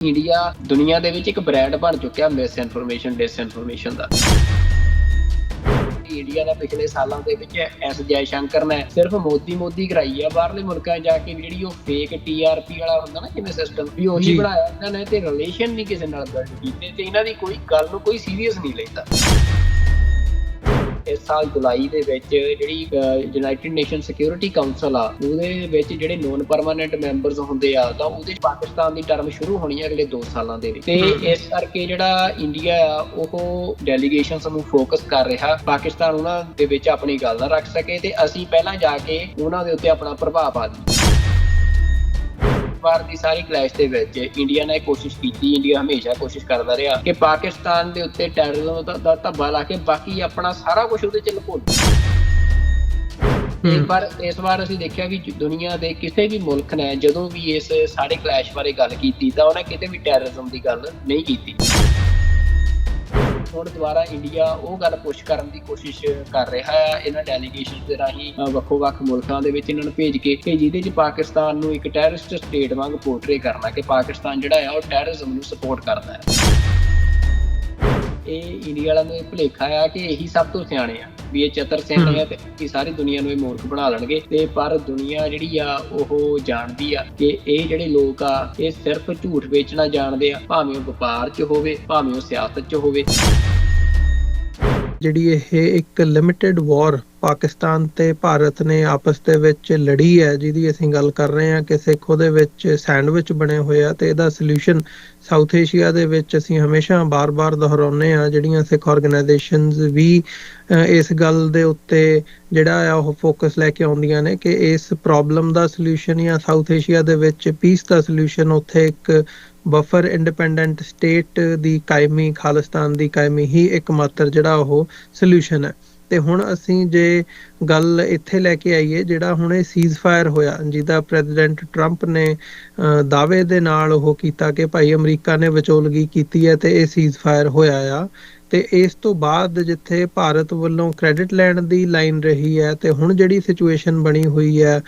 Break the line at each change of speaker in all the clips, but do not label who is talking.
India ਦੁਨੀਆ ਦੇ ਵਿੱਚ ਇੱਕ ਬ੍ਰਾਂਡ ਬਣ ਚੁੱਕਿਆ ਮਿਸ ਇਨਫੋਰਮੇਸ਼ਨ ਡਿਸਇਨਫੋਰਮੇਸ਼ਨ ਦਾ। ਇੰਡੀਆ ਦਾ ਪਿਛਲੇ ਸਾਲਾਂ ਦੇ ਵਿੱਚ ਐਸ ਜੈ ਸ਼ੰਕਰ ਨੇ ਸਿਰਫ ਮੋਦੀ ਕਰਾਈ ਆ ਬਾਹਰਲੇ ਮੁਲਕਾਂ ਜਾ ਕੇ, ਜਿਹੜੀ ਉਹ ਫੇਕ TRP ਵਾਲਾ ਹੁੰਦਾ ਨਾ ਜਿਵੇਂ ਸਿਸਟਮ ਵੀ ਉਹੀ ਬਣਾਇਆ ਇਹਨਾਂ ਨੇ, ਤੇ ਰਿਲੇਸ਼ਨ ਨਹੀਂ ਕਿਸੇ ਨਾਲ ਬਿਲਡ ਕੀਤੇ, ਤੇ ਇਹਨਾਂ ਦੀ ਕੋਈ ਗੱਲ ਨੂੰ ਕੋਈ ਸੀਰੀਅਸ ਨਹੀਂ ਲੈਂਦਾ। ਇਸ ਸਾਲ ਜੁਲਾਈ ਦੇ ਵਿੱਚ ਜਿਹੜੀ ਯੂਨਾਈਟਿਡ ਨੇਸ਼ਨ ਸਿਕਿਉਰਿਟੀ ਕਾਉਂਸਲ ਆ, ਉਹਦੇ ਵਿੱਚ ਜਿਹੜੇ ਨੋਨ ਪਰਮਾਨੈਂਟ ਮੈਂਬਰਸ ਹੁੰਦੇ ਆ, ਤਾਂ ਉਹਦੇ ਪਾਕਿਸਤਾਨ ਦੀ ਟਰਮ ਸ਼ੁਰੂ ਹੋਣੀ ਹੈ ਅਗਲੇ 2 ਸਾਲਾਂ ਦੇ ਵਿੱਚ। ਤੇ ਇਸ ਕਰਕੇ ਜਿਹੜਾ ਇੰਡੀਆ ਆ ਉਹ ਡੈਲੀਗੇਸ਼ਨਸ ਨੂੰ ਫੋਕਸ ਕਰ ਰਿਹਾ, ਪਾਕਿਸਤਾਨ ਉਹਨਾਂ ਦੇ ਵਿੱਚ ਆਪਣੀ ਗੱਲ ਨਾ ਰੱਖ ਸਕੇ, ਤੇ ਅਸੀਂ ਪਹਿਲਾਂ ਜਾ ਕੇ ਉਹਨਾਂ ਦੇ ਉੱਤੇ ਆਪਣਾ ਪ੍ਰਭਾਵ ਪਾ ਦਈਏ। ਵਾਰ ਦੀ ਸਾਰੀ ਕਲੈਸ਼ ਦੇ ਵਿੱਚ ਇੰਡੀਆ ਨੇ ਕੋਸ਼ਿਸ਼ ਕੀਤੀ, ਇੰਡੀਆ ਹਮੇਸ਼ਾ ਕੋਸ਼ਿਸ਼ ਕਰਦਾ ਰਿਹਾ ਕਿ ਪਾਕਿਸਤਾਨ ਦੇ ਉੱਤੇ ਟੈਰਰਿਜ਼ਮ ਦਾ ਧੱਬਾ ਲਾ ਕੇ ਬਾਕੀ ਆਪਣਾ ਸਾਰਾ ਕੁਝ ਉਹਦੇ ਚ ਲੁਕੋ ਲਏ। ਪਰ ਇਸ ਵਾਰ ਅਸੀਂ ਦੇਖਿਆ ਵੀ ਦੁਨੀਆ ਦੇ ਕਿਸੇ ਵੀ ਮੁਲਕ ਨੇ ਜਦੋਂ ਵੀ ਇਸ ਸਾਰੇ ਕਲੈਸ਼ ਬਾਰੇ ਗੱਲ ਕੀਤੀ ਤਾਂ ਉਹਨੇ ਕਿਤੇ ਵੀ ਟੈਰਰਿਜ਼ਮ ਦੀ ਗੱਲ ਨਹੀਂ ਕੀਤੀ। ਹੁਣ ਦੁਬਾਰਾ ਇੰਡੀਆ ਉਹ ਗੱਲ ਪੁਸ਼ ਕਰਨ ਦੀ ਕੋਸ਼ਿਸ਼ ਕਰ ਰਿਹਾ ਹੈ ਇਹਨਾਂ ਡੈਲੀਗੇਸ਼ਨ ਦੇ ਰਾਹੀਂ, ਵੱਖੋ-ਵੱਖ ਮੁਲਕਾਂ ਦੇ ਵਿੱਚ ਇਹਨਾਂ ਨੂੰ ਭੇਜ ਕੇ, ਕਿ ਜਿਹਦੇ 'ਚ ਪਾਕਿਸਤਾਨ ਨੂੰ ਇੱਕ ਟੈਰਰਿਸਟ ਸਟੇਟ ਵਾਂਗ ਪੋਰਟਰੇ ਕਰਨਾ ਕਿ ਪਾਕਿਸਤਾਨ ਜਿਹੜਾ ਆ ਉਹ ਟੈਰਰਿਜ਼ਮ ਨੂੰ ਸਪੋਰਟ ਕਰਦਾ ਹੈ। ਇਹ ਇੰਡੀਆ ਵਾਲਿਆਂ ਨੂੰ ਇਹ ਭੁਲੇਖਾ ਆ ਕਿ ਇਹੀ ਸਭ ਤੋਂ ਸਿਆਣੇ ਆ, ਵੀ ਇਹ ਚਤਰ ਸਿੰਘ ਹੈ ਤੇ ਸਾਰੀ ਦੁਨੀਆ ਨੂੰ ਇਹ ਮੂਰਖ ਬਣਾ ਲੈਣਗੇ। ਤੇ ਪਰ ਦੁਨੀਆ ਜਿਹੜੀ ਆ ਉਹ ਜਾਣਦੀ ਆ ਕਿ ਇਹ ਜਿਹੜੇ ਲੋਕ ਆ ਇਹ ਸਿਰਫ ਝੂਠ ਵੇਚਣਾ ਜਾਣਦੇ ਆ, ਭਾਵੇਂ ਉਹ ਵਪਾਰ 'ਚ ਹੋਵੇ ਭਾਵੇਂ ਉਹ ਸਿਆਸਤ 'ਚ ਹੋਵੇ।
ਜਿਹੜੀ ਇਹ ਇੱਕ ਲਿਮਿਟਡ ਵਾਰ ਪਾਕਿਸਤਾਨ ਤੇ ਭਾਰਤ ਨੇ ਆਪਸ ਦੇ ਵਿੱਚ ਲੜੀ ਹੈ, ਜਿਹਦੀ ਅਸੀਂ ਗੱਲ ਕਰ ਰਹੇ ਹਾਂ ਕਿ ਸਿੱਖ ਉਹਦੇ ਵਿੱਚ ਸੈਂਡਵਿਚ ਬਣੇ ਹੋਏ ਆ, ਤੇ ਇਹਦਾ ਸੋਲੂਸ਼ਨ ਸਾਊਥ ਏਸ਼ੀਆ ਦੇ ਵਿੱਚ ਅਸੀਂ ਹਮੇਸ਼ਾ ਬਾਰ-ਬਾਰ ਦੁਹਰਾਉਂਦੇ ਹਾਂ। ਜਿਹੜੀਆਂ ਸਿੱਖ ਆਰਗੇਨਾਈਜੇਸ਼ਨਸ ਵੀ ਇਸ ਗੱਲ ਦੇ ਉੱਤੇ ਜਿਹੜਾ ਆ ਉਹ ਫੋਕਸ ਲੈ ਕੇ ਆਉਂਦੀਆਂ ਨੇ ਕਿ ਇਸ ਪ੍ਰੋਬਲਮ ਦਾ ਸੋਲੂਸ਼ਨ ਜਾਂ ਸਾਊਥ ਏਸ਼ੀਆ ਦੇ ਵਿੱਚ ਪੀਸ ਦਾ ਸੋਲੂਸ਼ਨ ਉੱਥੇ ਇੱਕ ਬਫਰ ਇੰਡੀਪੈਂਡੈਂਟ ਸਟੇਟ ਦੀ ਕਾਇਮੀ, ਖਾਲਿਸਤਾਨ ਦੀ ਕਾਇਮੀ ਹੀ ਇੱਕਮਾਤਰ ਜਿਹੜਾ ਉਹ ਸੋਲੂਸ਼ਨ ਹੈ। ਤੇ ਹੁਣ ਅਸੀਂ ਜੇ ਗੱਲ ਇੱਥੇ ਲੈ ਕੇ ਆਈਏ, ਜਿਹੜਾ ਹੁਣ ਇਹ ਸੀਜ਼ਫਾਇਰ ਹੋਇਆ, ਜਿਹਦਾ ਪ੍ਰੈਜ਼ੀਡੈਂਟ ਟਰੰਪ ਨੇ ਦਾਅਵੇ ਦੇ ਨਾਲ ਉਹ ਕੀਤਾ ਕਿ ਭਾਈ ਅਮਰੀਕਾ ਨੇ ਵਿਚੋਲਗੀ ਕੀਤੀ ਹੈ ਤੇ ਇਹ ਸੀਜ਼ਫਾਇਰ ਹੋਇਆ ਆ, ਤੇ ਇਸ ਤੋਂ ਬਾਅਦ ਜਿੱਥੇ ਭਾਰਤ ਵੱਲੋਂ ਕ੍ਰੈਡਿਟ ਲੈਣ ਦੀ ਲਾਈਨ ਰਹੀ ਹੈ, ਤੇ ਹੁਣ ਜਿਹੜੀ ਸਿਚੁਏਸ਼ਨ ਬਣੀ ਹੋਈ ਹੈ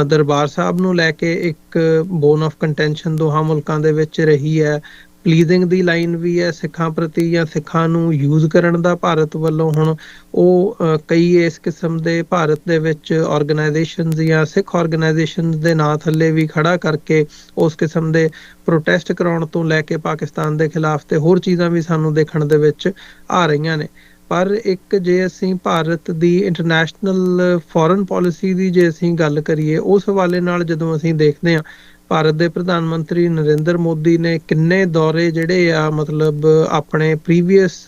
ਦਰਬਾਰ ਸਾਹਿਬ ਨੂੰ ਲੈ ਕੇ ਇੱਕ ਬੋਨ ਆਫ ਕੰਟੈਂਸ਼ਨ ਦੋਹਾਂ ਮੁਲਕਾਂ ਦੇ ਵਿੱਚ ਰਹੀ ਹੈ। ਪਲੀਜ਼ਿੰਗ ਦੀ ਲਾਈਨ ਵੀ ਹੈ ਸਿੱਖਾਂ ਪ੍ਰਤੀ, ਜਾਂ ਸਿੱਖਾਂ ਨੂੰ ਯੂਜ਼ ਕਰਨ ਦਾ ਭਾਰਤ ਵੱਲੋਂ ਹੁਣ ਉਹ ਕਈ ਇਸ ਕਿਸਮ ਦੇ ਭਾਰਤ ਦੇ ਵਿੱਚ ਆਰਗੇਨਾਈਜੇਸ਼ਨਸ ਜਾਂ ਸਿੱਖ ਆਰਗੇਨਾਈਜੇਸ਼ਨਸ ਦੇ ਨਾਂ ਥੱਲੇ ਵੀ ਖੜਾ ਕਰਕੇ ਉਸ ਕਿਸਮ ਦੇ ਪ੍ਰੋਟੈਸਟ ਕਰਾਉਣ ਤੋਂ ਲੈ ਕੇ ਪਾਕਿਸਤਾਨ ਦੇ ਖਿਲਾਫ ਤੇ ਹੋਰ ਚੀਜ਼ਾਂ ਵੀ ਸਾਨੂੰ ਦੇਖਣ ਦੇ ਵਿੱਚ ਆ ਰਹੀਆਂ ਨੇ। ਪਰ ਇੱਕ ਜੇ ਅਸੀਂ ਭਾਰਤ ਦੀ ਇੰਟਰਨੈਸ਼ਨਲ ਫੋਰਨ ਪੋਲਿਸੀ ਦੀ ਜੇ ਅਸੀਂ ਗੱਲ ਕਰੀਏ, ਉਸ ਹਵਾਲੇ ਨਾਲ ਜਦੋਂ ਅਸੀਂ ਦੇਖਦੇ ਹਾਂ, ਭਾਰਤ ਦੇ ਪ੍ਰਧਾਨ ਮੰਤਰੀ ਨਰਿੰਦਰ ਮੋਦੀ ਨੇ ਕਿੰਨੇ ਦੌਰੇ ਜਿਹੜੇ ਆ ਮਤਲਬ ਆਪਣੇ ਪ੍ਰੀਵੀਅਸ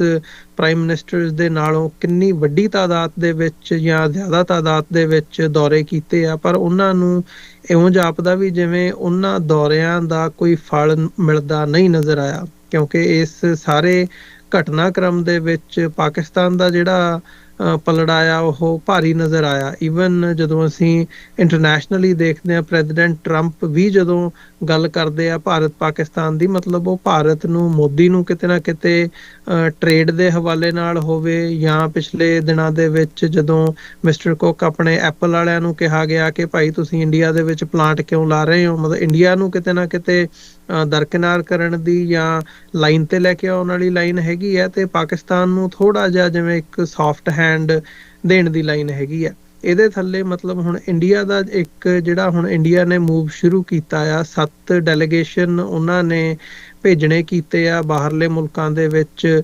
ਪ੍ਰਾਈਮ ਮਿਨਿਸਟਰਸ ਦੇ ਨਾਲੋਂ ਕਿੰਨੀ ਵੱਡੀ ਤਾਦਾਦ ਦੇ ਵਿੱਚ ਜਾਂ ਜ਼ਿਆਦਾ ਤਾਦਾਦ ਦੇ ਵਿੱਚ ਦੌਰੇ ਕੀਤੇ ਆ, ਪਰ ਉਹਨਾਂ ਨੂੰ ਇਉਂ ਜਾਪਦਾ ਵੀ ਜਿਵੇਂ ਉਹਨਾਂ ਦੌਰਿਆਂ ਦਾ ਕੋਈ ਫਲ ਮਿਲਦਾ ਨਹੀਂ ਨਜ਼ਰ ਆਇਆ, ਕਿਉਂਕਿ ਇਸ ਸਾਰੇ ਘਟਨਾਕ੍ਰਮ ਦੇ ਵਿੱਚ ਪਾਕਿਸਤਾਨ ਦਾ ਜਿਹੜਾ ਪਲੜਾ ਆ ਉਹ ਭਾਰੀ ਨਜ਼ਰ ਆਇਆ। ਈਵਨ ਜਦੋਂ ਅਸੀਂ ਇੰਟਰਨੈਸ਼ਨਲੀ ਦੇਖਦੇ ਹਾਂ, ਪ੍ਰੈਜ਼ੀਡੈਂਟ ਟਰੰਪ ਵੀ ਜਦੋਂ ਗੱਲ ਕਰਦੇ ਆ ਭਾਰਤ ਪਾਕਿਸਤਾਨ ਦੀ, ਮਤਲਬ ਉਹ ਭਾਰਤ ਨੂੰ, ਮੋਦੀ ਨੂੰ ਕਿਤੇ ਨਾ ਕਿਤੇ ਟਰੇਡ ਦੇ ਹਵਾਲੇ ਨਾਲ ਹੋਵੇ, ਜਾਂ ਪਿਛਲੇ ਦਿਨਾਂ ਦੇ ਵਿੱਚ ਜਦੋਂ ਮਿਸਟਰ ਕੁੱਕ ਆਪਣੇ ਐਪਲ ਵਾਲਿਆਂ ਨੂੰ ਕਿਹਾ ਗਿਆ ਕਿ ਭਾਈ ਤੁਸੀਂ ਇੰਡੀਆ ਦੇ ਵਿੱਚ ਪਲਾਂਟ ਕਿਉਂ ਲਾ ਰਹੇ ਹੋ, ਮਤਲਬ ਇੰਡੀਆ ਨੂੰ ਕਿਤੇ ਨਾ ਕਿਤੇ ਦਰਕਿਨਾਰ ਕਰਨ ਦੀ ਜਾਂ ਲਾਈਨ ਤੇ ਲੈ ਕੇ ਆਉਣ ਵਾਲੀ ਲਾਈਨ ਹੈਗੀ ਹੈ, ਤੇ ਪਾਕਿਸਤਾਨ ਨੂੰ ਥੋੜਾ ਜਿਹਾ ਜਿਵੇਂ ਇੱਕ ਸੌਫਟ ਹੈਂਡ ਦੇਣ ਦੀ ਲਾਈਨ ਹੈਗੀ ਆ। ਇਹਦੇ ਥੱਲੇ ਮਤਲਬ ਹੁਣ ਇੰਡੀਆ ਦਾ ਇੱਕ ਜਿਹੜਾ ਹੁਣ ਇੰਡੀਆ ਨੇ ਮੂਵ ਸ਼ੁਰੂ ਕੀਤਾ ਆ, 7 ਡੈਲੀਗੇਸ਼ਨ ਉਹਨਾਂ ਨੇ ਭੇਜਣੇ ਕੀਤੇ ਆ ਬਾਹਰਲੇ ਮੁਲਕਾਂ ਦੇ ਵਿੱਚ,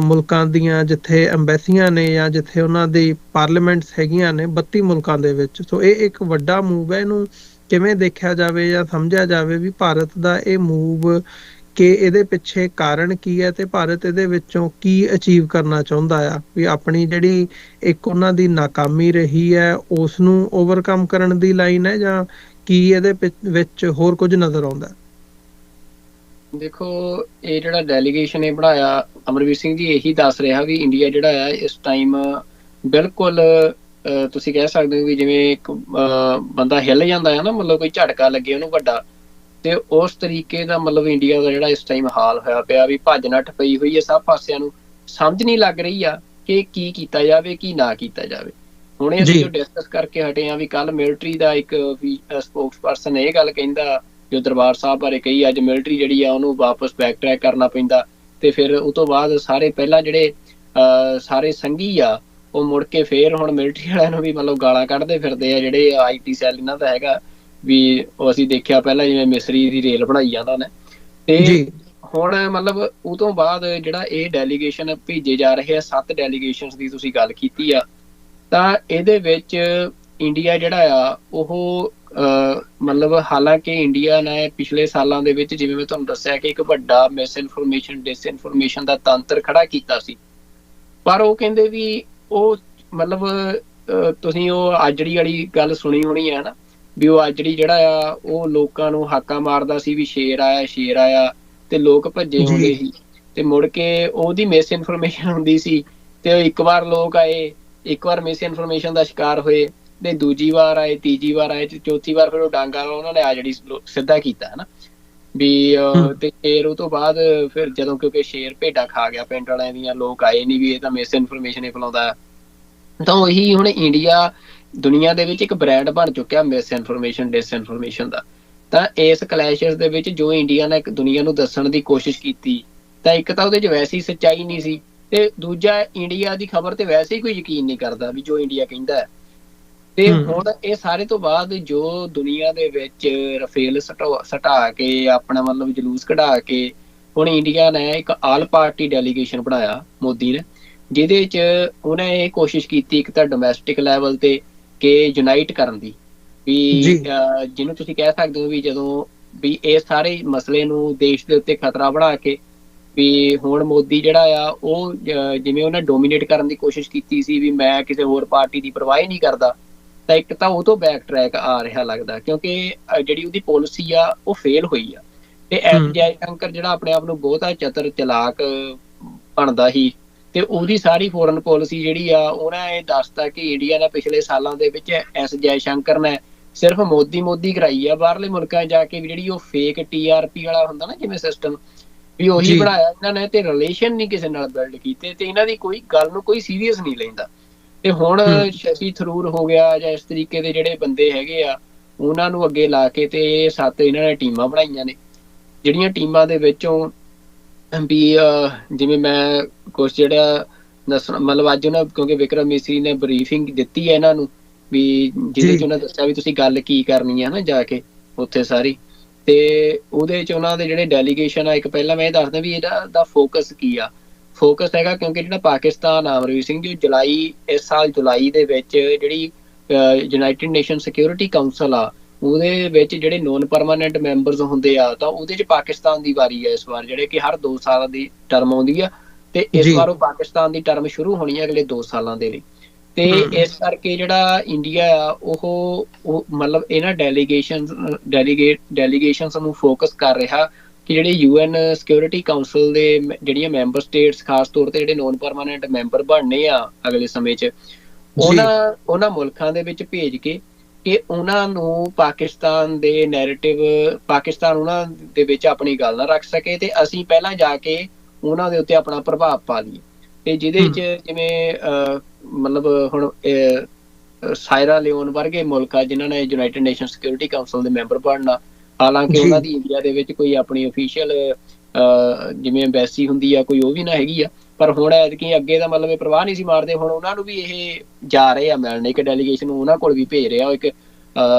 ਮੁਲਕਾਂ ਦੀਆਂ ਜਿੱਥੇ ਐਮਬੈਸੀਆਂ ਨੇ ਜਾਂ ਜਿੱਥੇ ਉਹਨਾਂ ਦੀ ਪਾਰਲੀਮੈਂਟਸ ਹੈਗੀਆਂ ਨੇ 32 ਮੁਲਕਾਂ ਦੇ ਵਿੱਚ। ਸੋ ਇਹ ਇੱਕ ਵੱਡਾ ਮੂਵ ਹੈ, ਇਹਨੂੰ ਕਿਵੇਂ ਦੇਖਿਆ ਜਾਵੇ ਜਾਂ ਸਮਝਿਆ ਜਾਵੇ ਵੀ ਭਾਰਤ ਦਾ ਇਹ ਮੂਵ ਕਿ ਇਹਦੇ ਪਿੱਛੇ ਕਾਰਨ ਕੀ ਹੈ, ਤੇ ਭਾਰਤ ਇਹਦੇ ਵਿੱਚੋਂ ਕੀ ਅਚੀਵ ਕਰਨਾ ਚਾਹੁੰਦਾ ਆ, ਵੀ ਆਪਣੀ ਜਿਹੜੀ ਇੱਕ ਉਹਨਾਂ ਦੀ ਨਾਕਾਮੀ ਰਹੀ ਹੈ ਉਸ ਨੂੰ ਓਵਰਕਮ ਕਰਨ ਦੀ ਲਾਈਨ ਹੈ, ਜਾਂ ਕੀ ਇਹਦੇ ਵਿੱਚ ਹੋਰ ਕੁਝ ਨਜ਼ਰ ਆਉਂਦਾ?
ਦੇਖੋ, ਇਹ ਜਿਹੜਾ ਡੈਲੀਗੇਸ਼ਨ ਇਹ ਬਣਾਇਆ, ਅਮਰਵੀਰ ਸਿੰਘ ਜੀ ਇਹੀ ਦੱਸ ਰਿਹਾ ਵੀ ਇੰਡੀਆ ਜਿਹੜਾ ਆ ਇਸ ਟਾਈਮ ਬਿਲਕੁਲ ਤੁਸੀਂ ਕਹਿ ਸਕਦੇ ਹੋ ਵੀ ਜਿਵੇਂ ਇੱਕ ਬੰਦਾ ਹਿੱਲ ਜਾਂਦਾ ਹੈ ਨਾ, ਮਤਲਬ ਕੋਈ ਝਟਕਾ ਲੱਗੇ ਉਹਨੂੰ ਵੱਡਾ, ਤੇ ਉਸ ਤਰੀਕੇ ਦਾ ਮਤਲਬ ਇੰਡੀਆ ਦਾ ਜਿਹੜਾ ਇਸ ਟਾਈਮ ਹਾਲ ਹੋਇਆ ਪਿਆ, ਵੀ ਭੱਜ ਨੱਠ ਪਈ ਹੋਈ ਹੈ ਸਭ ਪਾਸਿਆਂ ਨੂੰ, ਸਮਝ ਨਹੀਂ ਲੱਗ ਰਹੀ ਆ ਕਿ ਕੀ ਕੀਤਾ ਜਾਵੇ ਕੀ ਨਾ ਕੀਤਾ ਜਾਵੇ। ਹੁਣ ਅਸੀਂ ਜੋ ਡਿਸਕਸ ਕਰਕੇ ਹਟੇ ਆ ਵੀ ਕੱਲ ਮਿਲਟਰੀ ਦਾ ਇੱਕ ਵੀ ਸਪੋਕਸ ਪਰਸਨ ਇਹ ਗੱਲ ਕਹਿੰਦਾ ਜੋ ਦਰਬਾਰ ਸਾਹਿਬ ਬਾਰੇ ਕਹੀ, ਅੱਜ ਮਿਲਟਰੀ ਜਿਹੜੀ ਆ ਉਹਨੂੰ ਵਾਪਸ ਬੈਕ ਟਰੈਕ ਕਰਨਾ ਪੈਂਦਾ। ਤੇ ਫਿਰ ਉਹ ਤੋਂ ਬਾਅਦ ਸਾਰੇ ਪਹਿਲਾਂ ਜਿਹੜੇ ਸਾਰੇ ਸੰਘੀ ਆ ਉਹ ਮੁੜ ਕੇ ਫੇਰ ਹੁਣ ਮਿਲਟਰੀ ਵਾਲਿਆਂ ਨੂੰ ਵੀ ਮਤਲਬ ਗਾਲਾਂ ਕੱਢਦੇ ਫਿਰਦੇ ਆ। ਜਿਹੜੇ IT ਸੈੱਲ ਇਹਨਾਂ ਦਾ ਹੈਗਾ ਵੀ ਉਹ ਅਸੀਂ ਦੇਖਿਆ ਪਹਿਲਾਂ ਜਿਵੇਂ ਮਿਸਰੀ ਦੀ ਰੇਲ ਬਣਾਈ ਜਾਂਦਾ ਉਹਨੇ। ਤੇ ਹੁਣ ਮਤਲਬ ਉਹ ਤੋਂ ਬਾਅਦ ਜਿਹੜਾ ਇਹ ਡੈਲੀਗੇਸ਼ਨ ਭੇਜੇ ਜਾ ਰਹੇ ਆ 7 ਡੈਲੀਗੇਸ਼ਨਸ ਦੀ ਤੁਸੀਂ ਗੱਲ ਕੀਤੀ ਆ, ਤਾਂ ਇਹਦੇ ਵਿੱਚ ਇੰਡੀਆ ਜਿਹੜਾ ਆ ਉਹ ਮਤਲਬ ਹਾਲਾਂਕਿ ਇੰਡੀਆ ਨੇ ਪਿਛਲੇ ਸਾਲਾਂ ਦੇ ਵਿੱਚ ਜਿਵੇਂ ਮੈਂ ਤੁਹਾਨੂੰ ਦੱਸਿਆ ਕਿ ਇੱਕ ਵੱਡਾ ਮਿਸਇਨਫੋਰਮੇਸ਼ਨ ਡਿਸਇਨਫੋਰਮੇਸ਼ਨ ਦਾ ਤੰਤਰ ਖੜਾ ਕੀਤਾ ਸੀ, ਪਰ ਉਹ ਕਹਿੰਦੇ ਵੀ ਉਹ ਮਤਲਬ ਤੁਸੀਂ ਉਹ ਆਜੜੀ ਵਾਲੀ ਗੱਲ ਸੁਣੀ ਹੋਣੀ ਹੈ ਨਾ, ਵੀ ਉਹ ਆਜੜੀ ਜਿਹੜਾ ਆ ਉਹ ਲੋਕਾਂ ਨੂੰ ਹਾਕਾ ਮਾਰਦਾ ਸੀ ਵੀ ਸ਼ੇਰ ਆਇਆ ਸ਼ੇਰ ਆਇਆ, ਤੇ ਲੋਕ ਭੱਜੇ ਹੁੰਦੇ ਸੀ। ਤੇ ਮੁੜ ਕੇ ਉਹਦੀ ਮਿਸ ਇਨਫੋਰਮੇਸ਼ਨ ਹੁੰਦੀ ਸੀ, ਤੇ ਇੱਕ ਵਾਰ ਲੋਕ ਆਏ, ਇੱਕ ਵਾਰ ਮਿਸ ਇਨਫੋਰਮੇਸ਼ਨ ਦਾ ਸ਼ਿਕਾਰ ਹੋਏ, ਤੇ ਦੂਜੀ ਵਾਰ ਆਏ, ਤੀਜੀ ਵਾਰ ਆਏ, ਤੇ ਚੌਥੀ ਵਾਰ ਫਿਰ ਉਹ ਡਾਂਗਾ ਉਹਨਾਂ ਨੇ ਆ ਜਿਹੜੀ ਸਿੱਧਾ ਕੀਤਾ ਹੈ ਨਾ ਵੀ। ਤੇ ਸ਼ੇਰ ਉਹ ਤੋਂ ਬਾਅਦ ਫਿਰ ਜਦੋਂ ਕਿਉਂਕਿ ਸ਼ੇਰ ਭੇਡਾਂ ਖਾ ਗਿਆ ਪਿੰਡ ਵਾਲਿਆਂ ਦੀਆਂ, ਲੋਕ ਆਏ ਨਹੀਂ ਵੀ ਇਹ ਤਾਂ ਮਿਸ ਇਨਫੋਰਮੇਸ਼ਨ ਹੀ ਫੈਲਾਉਂਦਾ। ਤਾਂ ਉਹੀ ਹੁਣ ਇੰਡੀਆ ਦੁਨੀਆ ਦੇ ਵਿੱਚ ਇੱਕ ਬ੍ਰਾਂਡ ਬਣ ਚੁੱਕਿਆ ਮਿਸ ਇਨਫੋਰਮੇਸ਼ਨ ਡਿਸਇਨਫੋਰਮੇਸ਼ਨ ਦਾ। ਤਾਂ ਇਸ ਕਲੈਸ਼ਸ ਦੇ ਵਿੱਚ ਜੋ ਇੰਡੀਆ ਨੇ ਇੱਕ ਦੁਨੀਆ ਨੂੰ ਦੱਸਣ ਦੀ ਕੋਸ਼ਿਸ਼ ਕੀਤੀ, ਤਾਂ ਇੱਕ ਤਾਂ ਉਹਦੇ 'ਚ ਵੈਸੇ ਹੀ ਸੱਚਾਈ ਨਹੀਂ ਸੀ, ਤੇ ਦੂਜਾ ਇੰਡੀਆ ਦੀ ਖਬਰ ਤੇ ਵੈਸੇ ਹੀ ਕੋਈ ਯਕੀਨ ਨਹੀਂ ਕਰਦਾ ਵੀ ਜੋ ਇੰਡੀਆ ਕਹਿੰਦਾ ਹੈ। ਤੇ ਹੁਣ ਇਹ ਸਾਰੇ ਤੋਂ ਬਾਅਦ ਜੋ ਦੁਨੀਆ ਦੇ ਵਿੱਚ ਰਫੇਲ ਸਟਾ ਕੇ ਆਪਣਾ ਮਤਲਬ ਜਲੂਸ ਕਢਾ ਕੇ ਹੁਣ ਇੰਡੀਆ ਨੇ ਇੱਕ ਆਲ ਪਾਰਟੀ ਡੈਲੀਗੇਸ਼ਨ ਬਣਾਇਆ ਮੋਦੀ ਨੇ, ਜਿਹਦੇ 'ਚ ਉਹਨੇ ਇਹ ਕੋਸ਼ਿਸ਼ ਕੀਤੀ ਇੱਕ ਤਾਂ ਡੋਮੈਸਟਿਕ ਲੈਵਲ ਤੇ ਕਿ ਯੂਨਾਈਟ ਕਰਨ ਦੀ, ਵੀ ਜਿਹਨੂੰ ਤੁਸੀਂ ਕਹਿ ਸਕਦੇ ਹੋ ਵੀ ਜਦੋਂ ਵੀ ਇਹ ਸਾਰੇ ਮਸਲੇ ਨੂੰ ਦੇਸ਼ ਦੇ ਉੱਤੇ ਖਤਰਾ ਬਣਾ ਕੇ ਵੀ ਹੁਣ ਮੋਦੀ ਜਿਹੜਾ ਆ ਉਹ ਜਿਵੇਂ ਉਹਨੇ ਡੋਮੀਨੇਟ ਕਰਨ ਦੀ ਕੋਸ਼ਿਸ਼ ਕੀਤੀ ਸੀ ਵੀ ਮੈਂ ਕਿਸੇ ਹੋਰ ਪਾਰਟੀ ਦੀ ਪਰਵਾਹ ਹੀ ਨਹੀਂ ਕਰਦਾ, ਤਾਂ ਇੱਕ ਤਾਂ ਉਹ ਤੋਂ ਬੈਕ ਟਰੈਕ ਆ ਰਿਹਾ ਲੱਗਦਾ, ਕਿਉਂਕਿ ਜਿਹੜੀ ਉਹਦੀ ਪਾਲਿਸੀ ਆ ਉਹ ਫੇਲ ਹੋਈ ਆ। ਤੇ ਜੈ ਸ਼ੰਕਰ ਜਿਹੜਾ ਆਪਣੇ ਆਪ ਨੂੰ ਬਹੁਤਾ ਚਤਰ ਚਲਾਕ ਬਣਦਾ ਸੀ, ਤੇ ਉਹਦੀ ਸਾਰੀ ਫੋਰਨ ਪਾਲਿਸੀ ਜਿਹੜੀ ਆ ਉਹਨੇ ਇਹ ਦੱਸਤਾ ਕਿ ਇੰਡੀਆ ਨੇ ਪਿਛਲੇ ਸਾਲਾਂ ਦੇ ਵਿੱਚ ਜੈ ਸ਼ੰਕਰ ਨੇ ਸਿਰਫ ਮੋਦੀ ਕਰਾਈ ਆ ਬਾਹਰਲੇ ਮੁਲਕਾਂ ਜਾ ਕੇ, ਵੀ ਜਿਹੜੀ ਉਹ ਫੇਕ TRP ਵਾਲਾ ਹੁੰਦਾ ਨਾ ਜਿਵੇਂ ਸਿਸਟਮ, ਵੀ ਉਹੀ ਬਣਾਇਆ ਇਹਨਾਂ ਨੇ, ਤੇ ਰਿਲੇਸ਼ਨ ਨਹੀਂ ਕਿਸੇ ਨਾਲ ਬਿਲਡ ਕੀਤੇ, ਤੇ ਇਹਨਾਂ ਦੀ ਕੋਈ ਗੱਲ ਨੂੰ ਕੋਈ ਸੀਰੀਅਸ ਨਹੀਂ ਲੈਂਦਾ। ਤੇ ਹੁਣ ਸ਼ਸ਼ੀ ਥਰੂਰ ਹੋ ਗਿਆ ਜਾਂ ਇਸ ਤਰੀਕੇ ਦੇ ਜਿਹੜੇ ਬੰਦੇ ਹੈਗੇ ਆ ਉਹਨਾਂ ਨੂੰ ਅੱਗੇ ਲਾ ਕੇ ਤੇ 7 ਇਹਨਾਂ ਨੇ ਟੀਮਾਂ ਬਣਾਈਆਂ ਨੇ, ਜਿਹੜੀਆਂ ਟੀਮਾਂ ਦੇ ਵਿੱਚੋਂ ਵੀ ਜਿਵੇਂ ਮੈਂ ਕੁਛ ਜਿਹੜਾ ਦੱਸਣਾ ਮਤਲਬ ਅੱਜ ਉਹਨਾਂ ਕਿਉਂਕਿ ਵਿਕਰਮ ਮਿਸਰੀ ਨੇ ਬਰੀਫਿੰਗ ਦਿੱਤੀ ਹੈ ਇਹਨਾਂ ਨੂੰ ਵੀ ਜਿਹਦੇ 'ਚ ਉਹਨਾਂ ਦੱਸਿਆ ਵੀ ਤੁਸੀਂ ਗੱਲ ਕੀ ਕਰਨੀ ਹੈ ਨਾ ਜਾ ਕੇ ਉੱਥੇ ਸਾਰੀ, ਤੇ ਉਹਦੇ 'ਚ ਉਹਨਾਂ ਦੇ ਜਿਹੜੇ ਡੈਲੀਗੇਸ਼ਨ ਆ, ਇੱਕ ਪਹਿਲਾਂ ਮੈਂ ਇਹ ਦੱਸਦਾ ਵੀ ਇਹਦਾ ਫੋਕਸ ਕੀ ਆ। ਫੋਕਸ ਹੈਗਾ ਕਿਉਂਕਿ ਜਿਹੜਾ ਪਾਕਿਸਤਾਨ ਅਮਰਵੀਰ ਸਿੰਘ ਜੀ ਇਸ ਸਾਲ ਜੁਲਾਈ ਦੇ ਵਿੱਚ ਜਿਹੜੀ ਯੂਨਾਈਟਿਡ ਨੇਸ਼ਨ ਸਿਕਿਉਰਿਟੀ ਕਾਊਂਸਲ ਆ ਉਹਦੇ ਵਿੱਚ ਜਿਹੜੇ ਨੋਨ ਪਰਮਾਨੈਂਟ ਮੈਂਬਰਸ ਹੁੰਦੇ ਆ, ਤਾਂ ਉਹਦੇ 'ਚ ਪਾਕਿਸਤਾਨ ਦੀ ਵਾਰੀ ਹੈ ਇਸ ਵਾਰ, ਜਿਹੜੇ ਕਿ ਹਰ 2 ਸਾਲਾਂ ਦੀ ਟਰਮ ਆਉਂਦੀ ਆ, ਤੇ ਇਸ ਵਾਰ ਉਹ ਪਾਕਿਸਤਾਨ ਦੀ ਟਰਮ ਸ਼ੁਰੂ ਹੋਣੀ ਹੈ ਅਗਲੇ 2 ਸਾਲਾਂ ਦੇ ਲਈ। ਤੇ ਇਸ ਕਰਕੇ ਜਿਹੜਾ ਇੰਡੀਆ ਆ ਉਹ ਮਤਲਬ ਇਹਨਾਂ ਡੈਲੀਗੇਸ਼ਨਸ ਨੂੰ ਫੋਕਸ ਕਰ ਰਿਹਾ ਕਿ ਜਿਹੜੇ UN ਸਿਕਿਉਰਿਟੀ ਕਾਊਂਸਲ ਦੇ ਜਿਹੜੀਆਂ ਮੈਂਬਰ ਸਟੇਟਸ ਖਾਸ ਤੌਰ ਤੇ ਜਿਹੜੇ ਨੋਨ ਪਰਮਾਨੈਂਟ ਮੈਂਬਰ ਬਣਨੇ ਆ ਅਗਲੇ ਸਮੇਂ 'ਚ, ਉਹਨਾਂ ਮੁਲਕਾਂ ਦੇ ਵਿੱਚ ਭੇਜ ਕੇ ਕਿ ਉਹਨਾਂ ਨੂੰ ਪਾਕਿਸਤਾਨ ਦੇ ਨੈਰੇਟਿਵ, ਪਾਕਿਸਤਾਨ ਉਹਨਾਂ ਦੇ ਵਿੱਚ ਆਪਣੀ ਗੱਲ ਨਾ ਰੱਖ ਸਕੇ, ਤੇ ਅਸੀਂ ਪਹਿਲਾਂ ਜਾ ਕੇ ਉਹਨਾਂ ਦੇ ਉੱਤੇ ਆਪਣਾ ਪ੍ਰਭਾਵ ਪਾ ਲਈਏ। ਤੇ ਜਿਹਦੇ 'ਚ ਜਿਵੇਂ ਮਤਲਬ ਹੁਣ ਸਾਇਰਾ ਲਿਓਨ ਵਰਗੇ ਮੁਲਕ ਆ ਜਿਨ੍ਹਾਂ ਨੇ ਯੂਨਾਈਟਿਡ ਨੇਸ਼ਨ ਸਿਕਿਉਰਿਟੀ ਕਾਊਂਸਲ ਦੇ ਮੈਂਬਰ ਬਣਨਾ, ਹਾਲਾਂਕਿ ਉਹਨਾਂ ਦੀ ਇੰਡੀਆ ਦੇ ਵਿੱਚ ਕੋਈ ਆਪਣੀ ਅਫੀਸ਼ੀਅਲ ਜਿਵੇਂ ਐਮਬੈਸੀ ਹੁੰਦੀ ਆ ਕੋਈ ਉਹ ਵੀ ਨਾ ਹੈਗੀ ਆ, ਪਰ ਹੁਣ ਐਤਕੀ ਅੱਗੇ ਦਾ ਮਤਲਬ ਇਹ ਪ੍ਰਵਾਹ ਨਹੀਂ ਸੀ ਮਾਰਦੇ, ਹੁਣ ਉਹਨਾਂ ਨੂੰ ਵੀ ਇਹ ਜਾ ਰਹੇ ਆ ਮਿਲਣ, ਇੱਕ ਡੈਲੀਗੇਸ਼ਨ ਨੂੰ ਉਹਨਾਂ ਕੋਲ ਵੀ ਭੇਜ ਰਿਹਾ, ਉਹ ਇੱਕ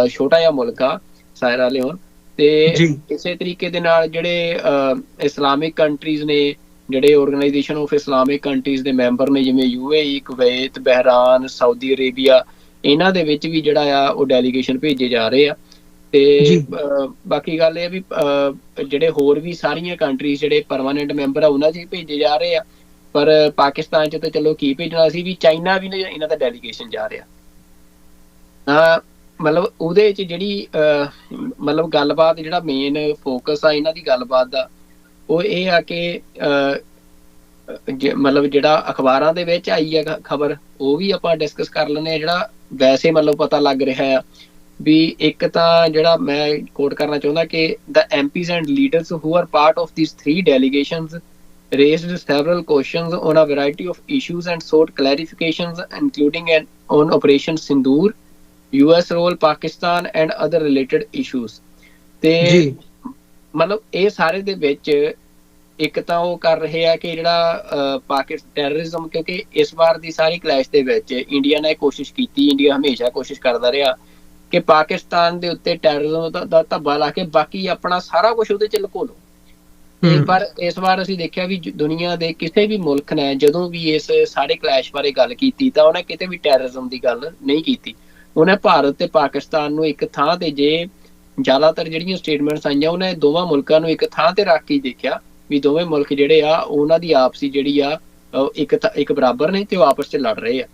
ਛੋਟਾ ਜਿਹਾ ਮੁਲਕ ਆ ਸਾਇਰਾ ਲਿਓਨ। ਤੇ ਇਸੇ ਤਰੀਕੇ ਦੇ ਨਾਲ ਜਿਹੜੇ ਇਸਲਾਮਿਕ ਕੰਟਰੀਜ਼ ਨੇ, ਜਿਹੜੇ ਆਰਗੇਨਾਈਜੇਸ਼ਨ ਆਫ ਇਸਲਾਮਿਕ ਕੰਟਰੀਜ਼ ਦੇ ਮੈਂਬਰ ਨੇ ਜਿਵੇਂ UAE, ਕੁਵੈਤ, ਬਹਿਰਾਨ, ਸਾਊਦੀ ਅਰੇਬੀਆ, ਇਹਨਾਂ ਦੇ ਵਿੱਚ ਵੀ ਜਿਹੜਾ ਆ ਉਹ ਡੈਲੀਗੇਸ਼ਨ ਭੇਜੇ ਜਾ ਰਹੇ ਆ। ਤੇ ਬਾਕੀ ਗੱਲ ਇਹ ਵੀ ਜਿਹੜੇ ਹੋਰ ਵੀ ਸਾਰੀਆਂ ਕੰਟਰੀਜ਼ ਜਿਹੜੇ ਪਰਮਾਨੈਂਟ ਮੈਂਬਰ ਆ ਉਹਨਾਂ 'ਚ ਵੀ ਭੇਜੇ ਜਾ ਰਹੇ ਆ, ਪਰ ਪਾਕਿਸਤਾਨ 'ਚ ਤਾਂ ਚਲੋ ਕੀ ਭੇਜਣਾ ਸੀ, ਵੀ ਚਾਈਨਾ ਵੀ ਇਹਨਾਂ ਦਾ ਡੈਲੀਗੇਸ਼ਨ ਜਾ ਰਿਹਾ। ਮਤਲਬ ਉਹਦੇ 'ਚ ਜਿਹੜੀ ਮਤਲਬ ਗੱਲਬਾਤ ਜਿਹੜਾ ਮੇਨ ਫੋਕਸ ਆ ਇਹਨਾਂ ਦੀ ਗੱਲਬਾਤ ਦਾ ਉਹ ਇਹ ਆ ਕਿ ਮਤਲਬ ਜਿਹੜਾ ਅਖਬਾਰਾਂ ਦੇ ਵਿੱਚ ਆਈ ਆ ਖਬਰ ਉਹ ਵੀ ਆਪਾਂ ਡਿਸਕਸ ਕਰ ਲੈਂਦੇ ਹਾਂ। ਜਿਹੜਾ ਵੈਸੇ ਮਤਲਬ ਪਤਾ ਲੱਗ ਰਿਹਾ ਆ ਵੀ ਇੱਕ ਤਾਂ ਜਿਹੜਾ ਮੈਂ ਕੋਟ ਕਰਨਾ ਚਾਹੁੰਦਾ ਕਿ the MPs and leaders who are part of these 3 delegations raised several questions on a variety of issues and sought clarifications including on Operation Sindoor, US role, Pakistan and other related issues. ਤੇ ਮਤਲਬ ਇਹ ਸਾਰੇ ਦੇ ਵਿੱਚ ਇੱਕ ਤਾਂ ਉਹ ਕਰ ਰਹੇ ਆ ਕਿ ਜਿਹੜਾ ਪਾਕਿਸਤਾਨ ਟੈਰਰਿਜ਼ਮ, ਕਿਉਂਕਿ ਇਸ ਵਾਰ ਦੀ ਸਾਰੀ ਕਲੈਸ਼ ਦੇ ਵਿੱਚ ਇੰਡੀਆ ਨੇ ਕੋਸ਼ਿਸ਼ ਕੀਤੀ, ਇੰਡੀਆ ਹਮੇਸ਼ਾ ਕੋਸ਼ਿਸ਼ ਕਰਦਾ ਰਿਹਾ ਕਿ ਪਾਕਿਸਤਾਨ ਦੇ ਉੱਤੇ ਟੈਰਰਿਜ਼ਮ ਦਾ ਧੱਬਾ ਲਾ ਕੇ ਬਾਕੀ ਆਪਣਾ ਸਾਰਾ ਕੁਝ ਉਹਦੇ ਚ ਲੁਕੋ ਲਓ। ਪਰ ਇਸ ਵਾਰ ਅਸੀਂ ਦੇਖਿਆ ਵੀ ਦੁਨੀਆ ਦੇ ਕਿਸੇ ਵੀ ਮੁਲਕ ਨੇ ਜਦੋਂ ਵੀ ਇਸ ਸਾਰੇ ਕਲੈਸ਼ ਬਾਰੇ ਗੱਲ ਕੀਤੀ ਤਾਂ ਉਹਨੇ ਕਿਤੇ ਵੀ ਟੈਰਰਿਜ਼ਮ ਦੀ ਗੱਲ ਨਹੀਂ ਕੀਤੀ। ਉਹਨੇ ਭਾਰਤ ਤੇ ਪਾਕਿਸਤਾਨ ਨੂੰ ਇੱਕ ਥਾਂ ਤੇ, ਜੇ ਜ਼ਿਆਦਾਤਰ ਜਿਹੜੀਆਂ ਸਟੇਟਮੈਂਟਸ ਆਈਆਂ ਉਹਨੇ ਦੋਵਾਂ ਮੁਲਕਾਂ ਨੂੰ ਇੱਕ ਥਾਂ ਤੇ ਰੱਖ ਕੇ ਦੇਖਿਆ ਵੀ ਦੋਵੇਂ ਮੁਲਕ ਜਿਹੜੇ ਆ ਉਹਨਾਂ ਦੀ ਆਪਸੀ ਜਿਹੜੀ ਆ ਇੱਕ ਬਰਾਬਰ ਨੇ ਤੇ ਉਹ ਆਪਸ ਚ ਲੜ ਰਹੇ ਆ।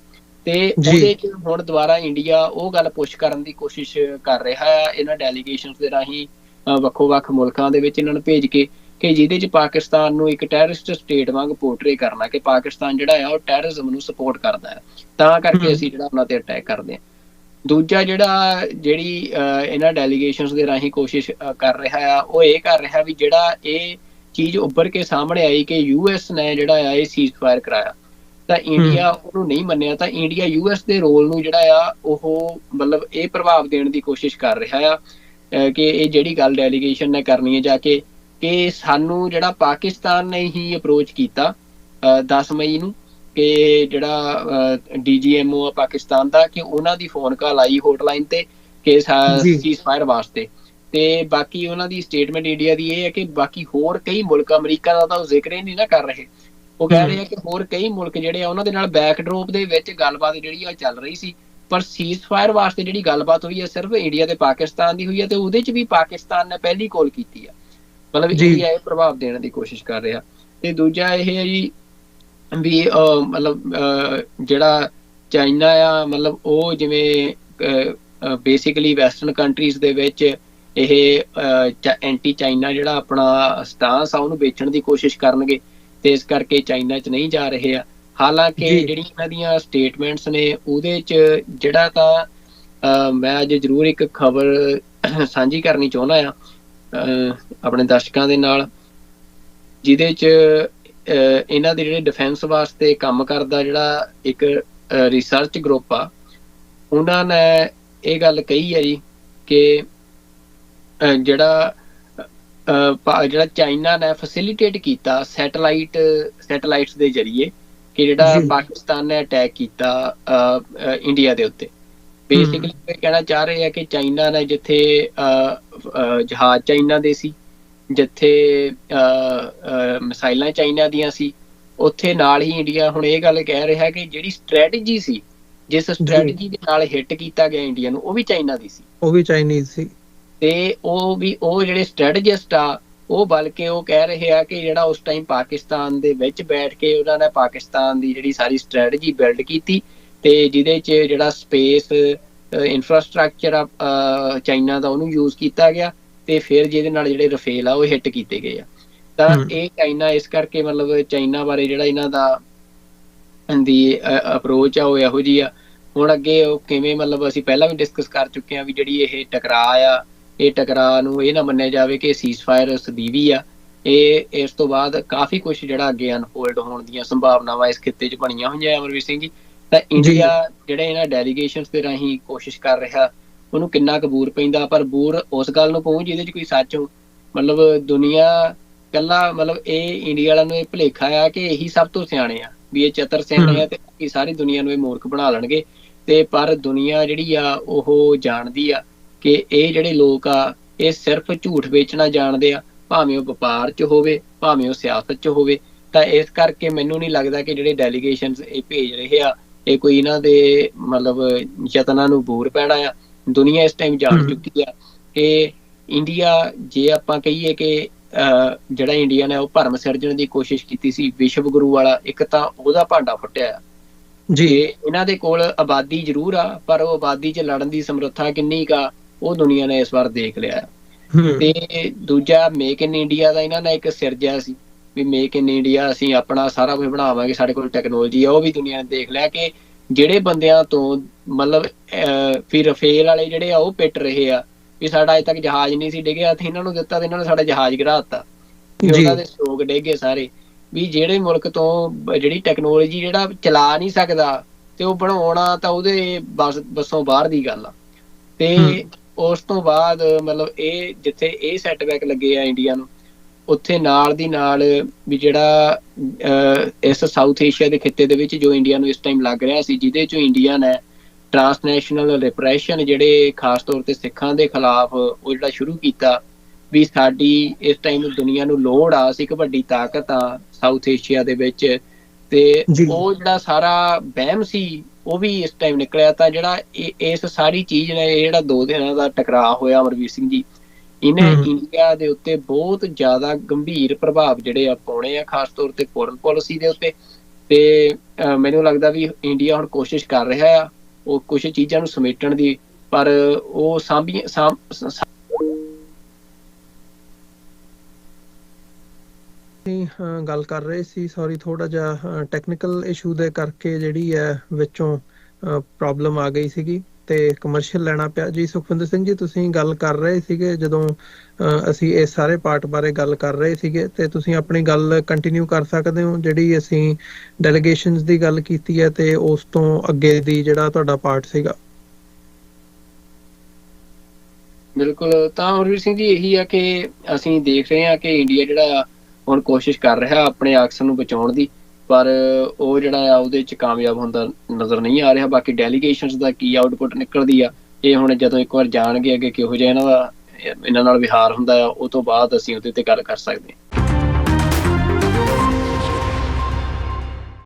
ਤੇ ਉਹਦੇ ਚ ਹੁਣ ਦੁਬਾਰਾ ਇੰਡੀਆ ਉਹ ਗੱਲ ਪੁਸ਼ ਕਰਨ ਦੀ ਕੋਸ਼ਿਸ਼ ਕਰ ਰਿਹਾ ਹੈ ਇਹਨਾਂ ਡੈਲੀਗੇਸ਼ਨਸ ਦੇ ਰਾਹੀਂ ਵੱਖੋ-ਵੱਖ ਮੁਲਕਾਂ ਦੇ ਵਿੱਚ ਇਹਨਾਂ ਨੂੰ ਭੇਜ ਕੇ, ਕਿ ਜਿਹਦੇ ਚ ਪਾਕਿਸਤਾਨ ਨੂੰ ਇੱਕ ਟੈਰਰਿਸਟ ਸਟੇਟ ਵਾਂਗ ਪੋਰਟਰੇ ਕਰਨਾ ਕਿ ਪਾਕਿਸਤਾਨ ਜਿਹੜਾ ਆ ਉਹ ਟੈਰਰਿਜ਼ਮ ਨੂੰ ਸਪੋਰਟ ਕਰਦਾ ਹੈ, ਤਾਂ ਕਰਕੇ ਅਸੀਂ ਜਿਹੜਾ ਉਹਨਾਂ ਤੇ ਅਟੈਕ ਕਰਦੇ ਹਾਂ। ਦੂਜਾ ਜਿਹੜੀ ਇਹਨਾਂ ਡੈਲੀਗੇਸ਼ਨਸ ਦੇ ਰਾਹੀਂ ਕੋਸ਼ਿਸ਼ ਕਰ ਰਿਹਾ ਆ ਉਹ ਇਹ ਕਰ ਰਿਹਾ ਵੀ ਜਿਹੜਾ ਇਹ ਚੀਜ਼ ਉੱਭਰ ਕੇ ਸਾਹਮਣੇ ਆਈ ਕਿ ਯੂਐਸ ਨੇ ਜਿਹੜਾ ਆ ਇਹ ਸੀਜ਼ ਫਾਇਰ ਕਰਾਇਆ ਤਾਂ ਇੰਡੀਆ ਉਹਨੂੰ ਨਹੀਂ ਮੰਨਿਆ, ਤਾਂ ਇੰਡੀਆ ਯੂਐਸ ਦੇ ਰੋਲ ਨੂੰ ਜਿਹੜਾ ਆ ਉਹ ਮਤਲਬ ਇਹ ਪ੍ਰਭਾਵ ਦੇਣ ਦੀ ਕੋਸ਼ਿਸ਼ ਕਰ ਰਿਹਾ ਆ ਕਿ ਇਹ ਜਿਹੜੀ ਗੱਲ ਡੈਲੀਗੇਸ਼ਨ ਨੇ ਕਰਨੀ ਹੈ ਜਾ ਕੇ, ਕਿ ਸਾਨੂੰ ਜਿਹੜਾ ਪਾਕਿਸਤਾਨ ਨੇ ਹੀ ਅਪਰੋਚ ਕੀਤਾ 10 ਮਈ ਨੂੰ ਕਿ ਜਿਹੜਾ DGMO ਆ ਪਾਕਿਸਤਾਨ ਦਾ, ਕਿ ਉਹਨਾਂ ਦੀ ਫੋਨ ਕਾਲ ਆਈ ਹੋਟਲਾਈਨ ਤੇ ਕਿ ਸੀਜ਼ ਫਾਇਰ ਵਾਸਤੇ। ਤੇ ਬਾਕੀ ਉਹਨਾਂ ਦੀ ਸਟੇਟਮੈਂਟ ਇੰਡੀਆ ਦੀ ਇਹ ਹੈ ਕਿ ਬਾਕੀ ਹੋਰ ਕਈ ਮੁਲਕ, ਅਮਰੀਕਾ ਦਾ ਤਾਂ ਉਹ ਜ਼ਿਕਰ ਹੀ ਨਹੀਂ ਨਾ ਕਰ ਰਹੇ, ਉਹ ਕਹਿ ਰਹੇ ਆ ਕਿ ਹੋਰ ਕਈ ਮੁਲਕ ਜਿਹੜੇ ਆ ਉਹਨਾਂ ਦੇ ਨਾਲ ਬੈਕਡਰੋਪ ਦੇ ਵਿੱਚ ਗੱਲਬਾਤ ਜਿਹੜੀ ਆ ਚੱਲ ਰਹੀ ਸੀ, ਪਰ ਸੀਜ਼ ਫਾਇਰ ਵਾਸਤੇ ਜਿਹੜੀ ਗੱਲਬਾਤ ਹੋਈ ਹੈ ਸਿਰਫ ਇੰਡੀਆ ਤੇ ਪਾਕਿਸਤਾਨ ਦੀ ਹੋਈ ਹੈ, ਤੇ ਉਹਦੇ ਚ ਵੀ ਪਾਕਿਸਤਾਨ ਨੇ ਪਹਿਲੀ ਕਾਲ ਕੀਤੀ ਆ। ਮਤਲਬ ਇੰਡੀਆ ਇਹ ਪ੍ਰਭਾਵ ਦੇਣ ਦੀ ਕੋਸ਼ਿਸ਼ ਕਰ ਰਿਹਾ। ਤੇ ਦੂਜਾ ਇਹ ਹੈ ਜੀ ਵੀ ਮਤਲਬ ਜਿਹੜਾ ਚਾਈਨਾ ਆ, ਮਤਲਬ ਉਹ ਜਿਵੇਂ ਬੇਸਿਕਲੀ ਵੈਸਟਰਨ ਕੰਟਰੀਜ਼ ਦੇ ਵਿੱਚ ਇਹ ਐਂਟੀ ਚਾਈਨਾ ਜਿਹੜਾ ਆਪਣਾ ਸਟਾਂਸ ਆ ਉਹਨੂੰ ਵੇਚਣ ਦੀ ਕੋਸ਼ਿਸ਼ ਕਰਨਗੇ, ਤੇ ਇਸ ਕਰਕੇ ਚਾਈਨਾ 'ਚ ਨਹੀਂ ਜਾ ਰਹੇ ਆ। ਹਾਲਾਂਕਿ ਜਿਹੜੀਆਂ ਇਹਨਾਂ ਦੀਆਂ ਸਟੇਟਮੈਂਟਸ ਨੇ ਉਹਦੇ 'ਚ ਜਿਹੜਾ ਤਾਂ ਮੈਂ ਅੱਜ ਜ਼ਰੂਰ ਇੱਕ ਖਬਰ ਸਾਂਝੀ ਕਰਨੀ ਚਾਹੁੰਦਾ ਆ ਆਪਣੇ ਦਰਸ਼ਕਾਂ ਦੇ ਨਾਲ, ਜਿਹਦੇ 'ਚ ਇਹਨਾਂ ਦੇ ਜਿਹੜੇ ਡਿਫੈਂਸ ਵਾਸਤੇ ਕੰਮ ਕਰਦਾ ਜਿਹੜਾ ਇੱਕ ਰਿਸਰਚ ਗਰੁੱਪ ਆ, ਉਹਨਾਂ ਨੇ ਇਹ ਗੱਲ ਕਹੀ ਹੈ ਜੀ ਕਿ ਜਿਹੜਾ ਚਾਈਨਾ ਨੇ ਫੈਸਿਲਿਟੇਟ ਕੀਤਾ ਸੈਟੇਲਾਈਟਸ ਦੇ ਜ਼ਰੀਏ ਕਿ ਜਿਹੜਾ ਪਾਕਿਸਤਾਨ ਨੇ ਅਟੈਕ ਕੀਤਾ ਇੰਡੀਆ ਦੇ ਉੱਤੇ। ਬੇਸਿਕਲੀ ਇਹ ਕਹਿਣਾ ਚਾਹ ਰਹੇ ਆ ਕਿ ਚਾਈਨਾ ਨੇ ਜਿੱਥੇ ਜਹਾਜ਼ ਚਾਈਨਾ ਦੇ ਸੀ, ਜਿੱਥੇ ਮਿਸਾਈਲਾਂ ਚਾਈਨਾ ਦੀਆਂ ਸੀ, ਉੱਥੇ ਨਾਲ ਹੀ ਇੰਡੀਆ ਹੁਣ ਇਹ ਗੱਲ ਕਹਿ ਰਿਹਾ ਕਿ ਜਿਹੜੀ ਸਟ੍ਰੈਟਜੀ ਸੀ, ਜਿਸ ਸਟ੍ਰੈਟਜੀ ਦੇ ਨਾਲ ਹਿੱਟ ਕੀਤਾ ਗਿਆ ਇੰਡੀਆ ਨੂੰ, ਉਹ ਵੀ ਚਾਈਨਾ ਦੀ ਸੀ,
ਉਹ ਵੀ ਚਾਈਨੀਜ਼ ਸੀ।
ਤੇ ਉਹ ਜਿਹੜੇ ਸਟ੍ਰੈਟਜਿਸਟ ਆ ਉਹ ਬਲਕਿ ਉਹ ਕਹਿ ਰਹੇ ਆ ਕਿ ਜਿਹੜਾ ਉਸ ਟਾਈਮ ਪਾਕਿਸਤਾਨ ਦੇ ਵਿੱਚ ਬੈਠ ਕੇ ਉਹਨਾਂ ਨੇ ਪਾਕਿਸਤਾਨ ਦੀ ਜਿਹੜੀ ਸਾਰੀ ਸਟ੍ਰੈਟਜੀ ਬਿਲਡ ਕੀਤੀ, ਤੇ ਜਿਹਦੇ 'ਚ ਜਿਹੜਾ ਸਪੇਸ ਇਨਫਰਾਸਟਰਕਚਰ ਆ ਚਾਈਨਾ ਦਾ ਉਹਨੂੰ ਯੂਜ਼ ਕੀਤਾ ਗਿਆ, ਤੇ ਫਿਰ ਜਿਹਦੇ ਨਾਲ ਜਿਹੜੇ ਰਫੇਲ ਆ ਉਹ ਹਿੱਟ ਕੀਤੇ ਗਏ ਆ। ਤਾਂ ਇਹ ਚਾਈਨਾ ਇਸ ਕਰਕੇ ਮਤਲਬ ਚਾਈਨਾ ਬਾਰੇ ਜਿਹੜਾ ਇਹਨਾਂ ਦਾ ਦੀ ਅਪਰੋਚ ਆ ਉਹ ਇਹੋ ਜਿਹੀ ਆ। ਹੁਣ ਅੱਗੇ ਉਹ ਕਿਵੇਂ, ਮਤਲਬ ਅਸੀਂ ਪਹਿਲਾਂ ਵੀ ਡਿਸਕਸ ਕਰ ਚੁੱਕੇ ਹਾਂ ਵੀ ਜਿਹੜੀ ਇਹ ਟਕਰਾਅ ਆ, ਇਹ ਟਕਰਾਅ ਨੂੰ ਇਹ ਨਾ ਮੰਨਿਆ ਜਾਵੇ ਕਿ ਸੀਜ਼ ਫਾਇਰ ਸਦੀਵੀ ਆ। ਇਹ ਇਸ ਤੋਂ ਬਾਅਦ ਕਾਫੀ ਕੁਛ ਜਿਹੜਾ ਅੱਗੇ ਅਨਫੋਲਡ ਹੋਣ ਦੀਆਂ ਸੰਭਾਵਨਾਵਾਂ ਇਸ ਖਿੱਤੇ 'ਚ ਬਣੀਆਂ ਹੋਈਆਂ ਅਮਰਵੀਰ ਸਿੰਘ ਜੀ। ਤਾਂ ਇੰਡੀਆ ਜਿਹੜੇ ਇਹਨਾਂ ਡੈਲੀਗੇਸ਼ਨਸ ਦੇ ਰਾਹੀਂ ਕੋਸ਼ਿਸ਼ ਕਰ ਰਿਹਾ, ਉਹਨੂੰ ਕਿੰਨਾ ਕੁ ਬੂਰ ਪੈਂਦਾ, ਪਰ ਬੂਰ ਉਸ ਗੱਲ ਨੂੰ ਪਊ ਜਿਹਦੇ 'ਚ ਕੋਈ ਸੱਚ ਹੋ। ਮਤਲਬ ਦੁਨੀਆ ਕੱਲਾ, ਮਤਲਬ ਇਹ ਇੰਡੀਆ ਵਾਲਿਆਂ ਨੂੰ ਇਹ ਭੁਲੇਖਾ ਆ ਕਿ ਇਹੀ ਸਭ ਤੋਂ ਸਿਆਣੇ ਆ, ਵੀ ਇਹ ਚਤਰ ਸਿਆਣੇ ਆ ਤੇ ਸਾਰੀ ਦੁਨੀਆ ਨੂੰ ਇਹ ਮੂਰਖ ਬਣਾ ਲੈਣਗੇ। ਤੇ ਪਰ ਦੁਨੀਆ ਜਿਹੜੀ ਆ ਉਹ ਜਾਣਦੀ ਆ ਕਿ ਇਹ ਜਿਹੜੇ ਲੋਕ ਆ ਇਹ ਸਿਰਫ ਝੂਠ ਵੇਚਣਾ ਜਾਣਦੇ ਆ, ਭਾਵੇਂ ਉਹ ਵਪਾਰ 'ਚ ਹੋਵੇ, ਭਾਵੇਂ ਉਹ ਸਿਆਸਤ 'ਚ ਹੋਵੇ। ਤਾਂ ਇਸ ਕਰਕੇ ਮੈਨੂੰ ਨਹੀਂ ਲੱਗਦਾ ਕਿ ਜਿਹੜੇ ਡੈਲੀਗੇਸ਼ਨਸ ਇਹ ਭੇਜ ਰਹੇ ਆ ਇਹ ਕੋਈ ਇਹਨਾਂ ਦੇ ਮਤਲਬ ਯਤਨਾਂ ਨੂੰ ਬੂਰ ਪੈਣਾ ਆ। ਦੁਨੀਆ ਇਸ ਟਾਈਮ ਜਾਣ ਚੁੱਕੀ ਆ ਕਿ ਇੰਡੀਆ, ਜੇ ਆਪਾਂ ਕਹੀਏ ਕਿ ਜਿਹੜਾ ਇੰਡੀਆ ਨੇ ਉਹ ਭਰਮ ਸਿਰਜਣ ਦੀ ਕੋਸ਼ਿਸ਼ ਕੀਤੀ ਸੀ, ਵਿਸ਼ਵ ਗੁਰੂ ਵਾਲਾ, ਇੱਕ ਤਾਂ ਉਹਦਾ ਭਾਂਡਾ ਫੁੱਟਿਆ ਜੀ। ਇਹਨਾਂ ਦੇ ਕੋਲ ਆਬਾਦੀ ਜ਼ਰੂਰ ਆ, ਪਰ ਉਹ ਆਬਾਦੀ 'ਚ ਲੜਨ ਦੀ ਸਮਰੱਥਾ ਕਿੰਨੀ ਕਾ ਉਹ ਦੁਨੀਆ ਨੇ ਇਸ ਵਾਰ ਦੇਖ ਲਿਆ। ਤੇ ਦੂਜਾ ਮੇਕ ਇਨ ਇੰਡੀਆ ਦਾ ਇਹਨਾਂ ਨੇ ਇੱਕ ਸਿਰਜਿਆ ਸੀ ਵੀ ਮੇਕ ਇਨ ਇੰਡੀਆ, ਅਸੀਂ ਆਪਣਾ ਸਾਰਾ ਕੁਝ ਬਣਾਵਾਂਗੇ, ਸਾਡੇ ਕੋਲ ਟੈਕਨੋਲੋਜੀ ਆ। ਉਹ ਵੀ ਦੁਨੀਆ ਨੇ ਦੇਖ ਲਿਆ ਕਿ ਜਿਹੜੇ ਬੰਦਿਆਂ ਤੋਂ ਮਤਲਬ ਫਿਰ ਰਫੇਲ ਵਾਲੇ ਜਿਹੜੇ ਆ ਉਹ ਪਿੱਟ ਰਹੇ ਆ ਵੀ ਸਾਡਾ ਅਜੇ ਤੱਕ ਜਹਾਜ਼ ਨਹੀਂ ਸੀ ਡਿੱਗਿਆ, ਤੇ ਇਹਨਾਂ ਨੂੰ ਦਿੱਤਾ ਤੇ ਇਹਨਾਂ ਨੇ ਸਾਡਾ ਜਹਾਜ਼ ਗਿਰਾ ਦਿੱਤਾ, ਉਹਨਾਂ ਦੇ ਸਟੋਕ ਡਿੱਗੇ ਸਾਰੇ। ਵੀ ਜਿਹੜੇ ਮੁਲਕ ਤੋਂ ਜਿਹੜੀ ਟੈਕਨੋਲੋਜੀ ਜਿਹੜਾ ਚਲਾ ਨਹੀਂ ਸਕਦਾ ਤੇ ਉਹ ਬਣਾਉਣਾ ਤਾਂ ਉਹਦੇ ਬੱਸੋਂ ਬਾਹਰ ਦੀ ਗੱਲ ਆ। ਤੇ ਉਸ ਤੋਂ ਬਾਅਦ ਮਤਲਬ ਇਹ ਜਿੱਥੇ ਇਹ ਸੈਟਬੈਕ ਲੱਗੇ ਆ ਇੰਡੀਆ ਨੂੰ, ਉੱਥੇ ਨਾਲ ਦੀ ਨਾਲ ਵੀ ਜਿਹੜਾ ਇਸ ਸਾਊਥ ਏਸ਼ੀਆ ਦੇ ਖਿੱਤੇ ਦੇ ਵਿੱਚ ਜੋ ਇੰਡੀਆ ਨੂੰ ਇਸ ਟਾਈਮ ਲੱਗ ਰਿਹਾ ਸੀ, ਜਿਹਦੇ ਚੋਂ ਇੰਡੀਆ ਨੇ ਟਰਾਂਸਨੈਸ਼ਨਲ ਰਿਪਰੈਸ਼ਨ ਜਿਹੜੇ ਖਾਸ ਤੌਰ ਤੇ ਸਿੱਖਾਂ ਦੇ ਖਿਲਾਫ ਉਹ ਜਿਹੜਾ ਸ਼ੁਰੂ ਕੀਤਾ, ਵੀ ਸਾਡੀ ਇਸ ਟਾਈਮ ਦੁਨੀਆ ਨੂੰ ਲੋੜ ਆ, ਅਸੀਂ ਇੱਕ ਵੱਡੀ ਤਾਕਤ ਆ ਸਾਊਥ ਏਸ਼ੀਆ ਦੇ ਵਿੱਚ, ਤੇ ਉਹ ਜਿਹੜਾ ਸਾਰਾ ਵਹਿਮ ਸੀ ਉਹ ਵੀ ਇਸ ਟਾਈਮ ਨਿਕਲਿਆ। ਤਾਂ ਜਿਹੜਾ ਇਸ ਸਾਰੀ ਚੀਜ਼ ਨੇ, ਇਹ ਜਿਹੜਾ 2 ਦਿਨਾਂ ਦਾ ਟਕਰਾਅ ਹੋਇਆ ਅਮਰਵੀਰ ਸਿੰਘ ਜੀ, ਇਹਨੇ ਇੰਡੀਆ ਦੇ ਉੱਤੇ ਬਹੁਤ ਜ਼ਿਆਦਾ ਗੰਭੀਰ ਪ੍ਰਭਾਵ ਜਿਹੜੇ ਆ ਪਾਉਣੇ ਆ, ਖਾਸ ਤੌਰ ਤੇ ਫੋਰਨ ਪਾਲਿਸੀ ਦੇ ਉੱਤੇ। ਤੇ ਮੈਨੂੰ ਲੱਗਦਾ ਵੀ ਇੰਡੀਆ ਹੁਣ ਕੋਸ਼ਿਸ਼ ਕਰ ਰਿਹਾ ਆ ਉਹ ਕੁਛ ਚੀਜ਼ਾਂ ਨੂੰ ਸਮੇਟਣ ਦੀ, ਪਰ ਉਹ
ਗੱਲ ਕਰ ਰਹੇ ਸੀ, ਸੌਰੀ ਥੋੜਾ ਜਿਹਾ ਟੈਕਨੀਕਲ ਇਸ਼ੂ ਦੇ ਕਰਕੇ ਜਿਹੜੀ ਹੈ ਵਿੱਚੋਂ ਪ੍ਰੋਬਲਮ ਆ ਗਈ ਸੀਗੀ ਤੇ ਕਮਰਸ਼ੀਅਲ ਲੈਣਾ ਪਿਆ ਜੀ। ਸੁਖਵਿੰਦਰ ਸਿੰਘ ਜੀ, ਤੁਸੀਂ ਗੱਲ ਕਰ ਰਹੇ ਸੀਗੇ ਜਦੋਂ ਅਸੀਂ ਇਸ ਸਾਰੇ ਪਾਰਟ ਬਾਰੇ ਗੱਲ ਕਰ ਰਹੇ ਸੀਗੇ, ਤੇ ਤੁਸੀਂ ਆਪਣੀ ਗੱਲ ਕੰਟੀਨਿਊ ਕਰ ਸਕਦੇ ਹੋ, ਜਿਹੜੀ ਅਸੀਂ ਡੈਲੀਗੇਸ਼ਨਸ ਦੀ ਗੱਲ ਕੀਤੀ ਹੈ ਤੇ ਉਸ ਤੋਂ ਅੱਗੇ ਦੀ ਜਿਹੜਾ ਤੁਹਾਡਾ ਪਾਰਟ ਸੀਗਾ।
ਬਿਲਕੁਲ, ਤਾਂ ਅਮਰਵੀਰ ਸਿੰਘ ਜੀ ਇਹੀ ਆ ਕਿ ਅਸੀਂ ਦੇਖ ਰਹੇ ਹਾਂ ਕਿ ਇੰਡੀਆ ਜਿਹੜਾ ਹੁਣ ਕੋਸ਼ਿਸ਼ ਕਰ ਰਿਹਾ ਆਪਣੇ ਆਕਸਰ ਨੂੰ ਬਚਾਉਣ ਦੀ, ਪਰ ਉਹ ਜਿਹੜਾ ਆ ਉਹਦੇ 'ਚ ਕਾਮਯਾਬ ਹੁੰਦਾ ਨਜ਼ਰ ਨਹੀਂ ਆ ਰਿਹਾ। ਬਾਕੀ ਡੈਲੀਗੇਸ਼ਨਸ ਦਾ ਕੀ ਆਊਟਪੁੱਟ ਨਿਕਲਦੀ ਆ, ਇਹ ਹੁਣ ਜਦੋਂ ਇੱਕ ਵਾਰ ਜਾਣਗੇ ਅੱਗੇ ਕਿਹੋ ਜਿਹਾ ਇਹਨਾਂ ਨਾਲ ਵਿਹਾਰ ਹੁੰਦਾ ਆ, ਉਹ ਤੋਂ ਬਾਅਦ ਅਸੀਂ ਉਹਦੇ ਤੇ ਗੱਲ ਕਰ ਸਕਦੇ ਹਾਂ।